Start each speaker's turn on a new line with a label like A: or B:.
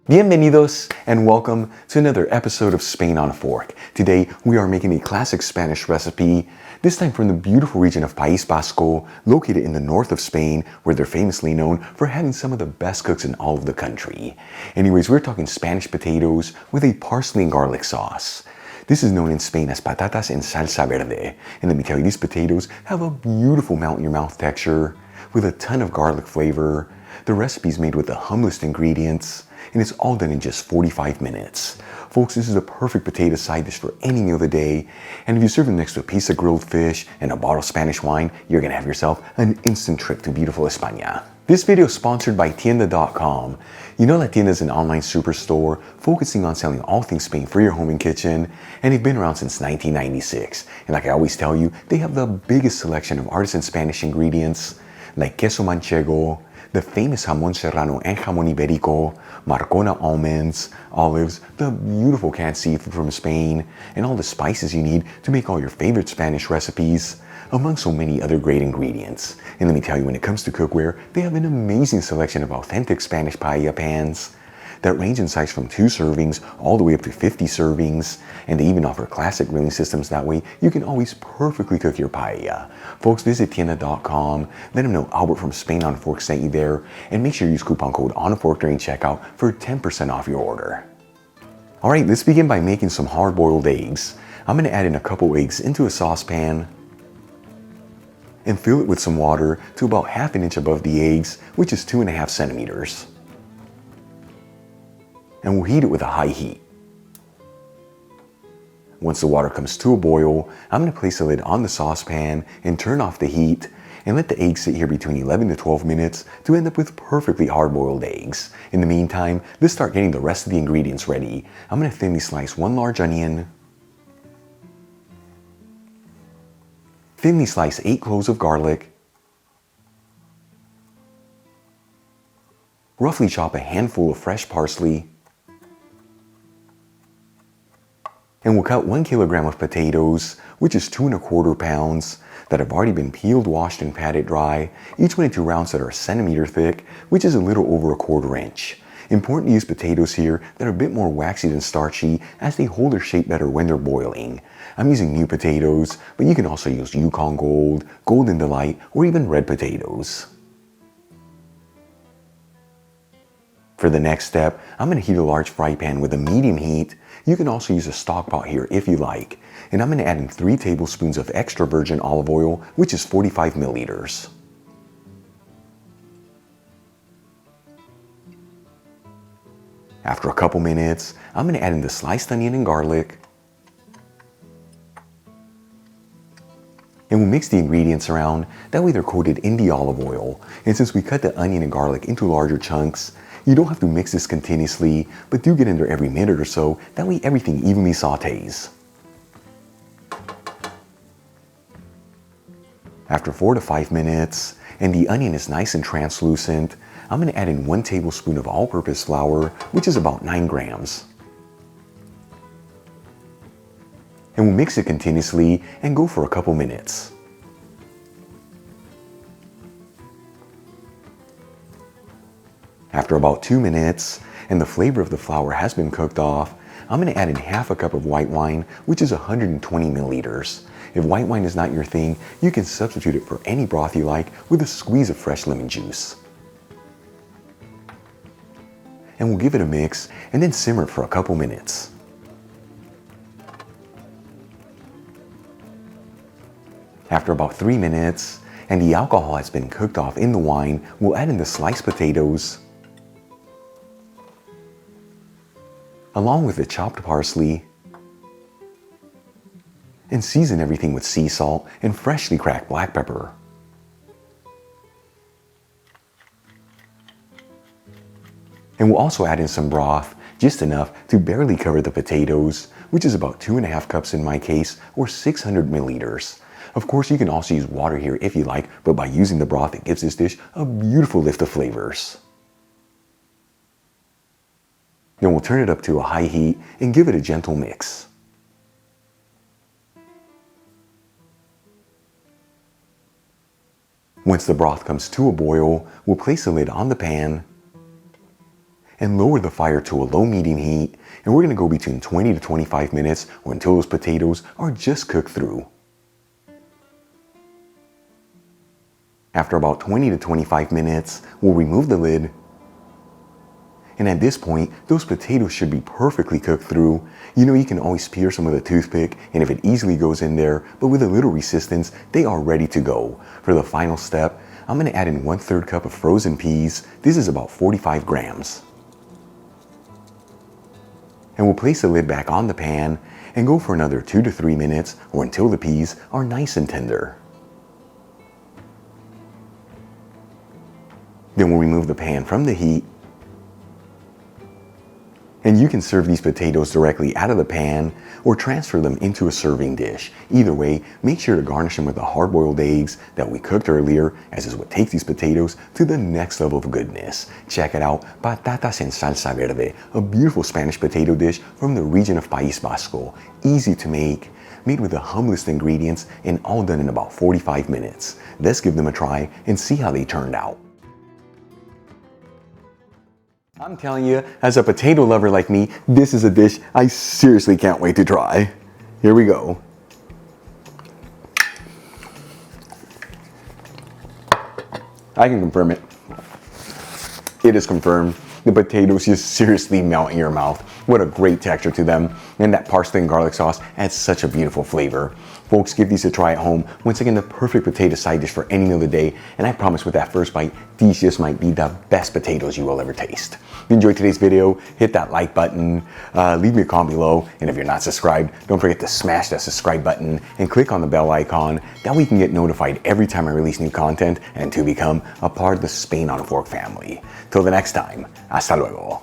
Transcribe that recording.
A: Bienvenidos and welcome to another episode of Spain on a Fork. Today we are making a classic Spanish recipe, this time from the beautiful region of País Basque, located in the north of Spain, where they're famously known for having some of the best cooks in all of the country. Anyways, we're talking Spanish potatoes with a parsley and garlic sauce. This is known in Spain as Patatas and Salsa Verde. And let me tell you, these potatoes have a beautiful melt-in-your-mouth texture with a ton of garlic flavor. The recipe is made with the humblest ingredients, and it's all done in just 45 minutes. Folks, this is a perfect potato side dish for any meal of the day, and if you serve it next to a piece of grilled fish and a bottle of Spanish wine, you're gonna have yourself an instant trip to beautiful España. This video is sponsored by Tienda.com. You know that Tienda is an online superstore focusing on selling all things Spain for your home and kitchen, and they've been around since 1996. And like I always tell you, they have the biggest selection of artisan Spanish ingredients like queso manchego, the famous jamón serrano and jamón ibérico, Marcona almonds, olives, the beautiful canned seafood from Spain, and all the spices you need to make all your favorite Spanish recipes, among so many other great ingredients. And let me tell you, when it comes to cookware, they have an amazing selection of authentic Spanish paella pans that range in size from 2 servings all the way up to 50 servings, and they even offer classic grilling systems. That way you can always perfectly cook your paella. Folks, visit Tienda.com, let them know Albert from Spain on a Fork sent you there, and make sure you use coupon code ONAFORK during checkout for 10% off your order. Alright, let's begin by making some hard-boiled eggs. I'm going to add in a couple eggs into a saucepan and fill it with some water to about 1/2 inch above the eggs, which is 2.5 centimeters. And we'll heat it with a high heat. Once the water comes to a boil, I'm going to place the lid on the saucepan and turn off the heat and let the eggs sit here between 11 to 12 minutes to end up with perfectly hard-boiled eggs. In the meantime, let's start getting the rest of the ingredients ready. I'm going to thinly slice 1 large onion, thinly slice 8 cloves of garlic, roughly chop a handful of fresh parsley, and we'll cut 1 kilogram of potatoes, which is 2 1/4 pounds, that have already been peeled, washed, and patted dry, each one into rounds that are 1 centimeter thick, which is a little over 1/4 inch. Important to use potatoes here that are a bit more waxy than starchy, as they hold their shape better when they're boiling. I'm using new potatoes, but you can also use Yukon Gold, Golden Delight, or even red potatoes. For the next step, I'm going to heat a large fry pan with a medium heat. You can also use a stock pot here if you like. And I'm going to add in 3 tablespoons of extra virgin olive oil, which is 45 milliliters. After a couple minutes, I'm going to add in the sliced onion and garlic. And we'll mix the ingredients around, that way they're coated in the olive oil. And since we cut the onion and garlic into larger chunks, you don't have to mix this continuously, but do get in there every minute or so, that way everything evenly sautés. After 4 to 5 minutes, and the onion is nice and translucent, I'm going to add in 1 tablespoon of all-purpose flour, which is about 9 grams. And we'll mix it continuously and go for a couple minutes. After about 2 minutes, and the flavor of the flour has been cooked off, I'm going to add in 1/2 cup of white wine, which is 120 milliliters. If white wine is not your thing, you can substitute it for any broth you like with a squeeze of fresh lemon juice. And we'll give it a mix and then simmer it for a couple minutes. After about 3 minutes, and the alcohol has been cooked off in the wine, we'll add in the sliced potatoes, along with the chopped parsley, and season everything with sea salt and freshly cracked black pepper. And we'll also add in some broth, just enough to barely cover the potatoes, which is about 2.5 cups in my case, or 600 milliliters. Of course, you can also use water here if you like, but by using the broth, it gives this dish a beautiful lift of flavors. Then we'll turn it up to a high heat and give it a gentle mix. Once the broth comes to a boil, we'll place the lid on the pan and lower the fire to a low medium heat, and we're going to go between 20 to 25 minutes or until those potatoes are just cooked through. After about 20 to 25 minutes, we'll remove the lid. And at this point, those potatoes should be perfectly cooked through. You know, you can always spear some with a toothpick, and if it easily goes in there, but with a little resistance, they are ready to go. For the final step, I'm going to add in 1/3 cup of frozen peas. This is about 45 grams. And we'll place the lid back on the pan and go for another 2 to 3 minutes or until the peas are nice and tender. Then we'll remove the pan from the heat. And you can serve these potatoes directly out of the pan or transfer them into a serving dish. Either way, make sure to garnish them with the hard-boiled eggs that we cooked earlier, as is what takes these potatoes to the next level of goodness. Check it out, Patatas en Salsa Verde, a beautiful Spanish potato dish from the region of País Basque. Easy to make, made with the humblest ingredients, and all done in about 45 minutes. Let's give them a try and see how they turned out. I'm telling you, as a potato lover like me, this is a dish I seriously can't wait to try. Here we go. I can confirm it. It is confirmed. The potatoes just seriously melt in your mouth. What a great texture to them. And that parsley and garlic sauce adds such a beautiful flavor. Folks, give these a try at home. Once again, the perfect potato side dish for any meal of the day. And I promise with that first bite, these just might be the best potatoes you will ever taste. If you enjoyed today's video, hit that like button, leave me a comment below. And if you're not subscribed, don't forget to smash that subscribe button and click on the bell icon. That way you can get notified every time I release new content and to become a part of the Spain on a Fork family. Till the next time, hasta luego.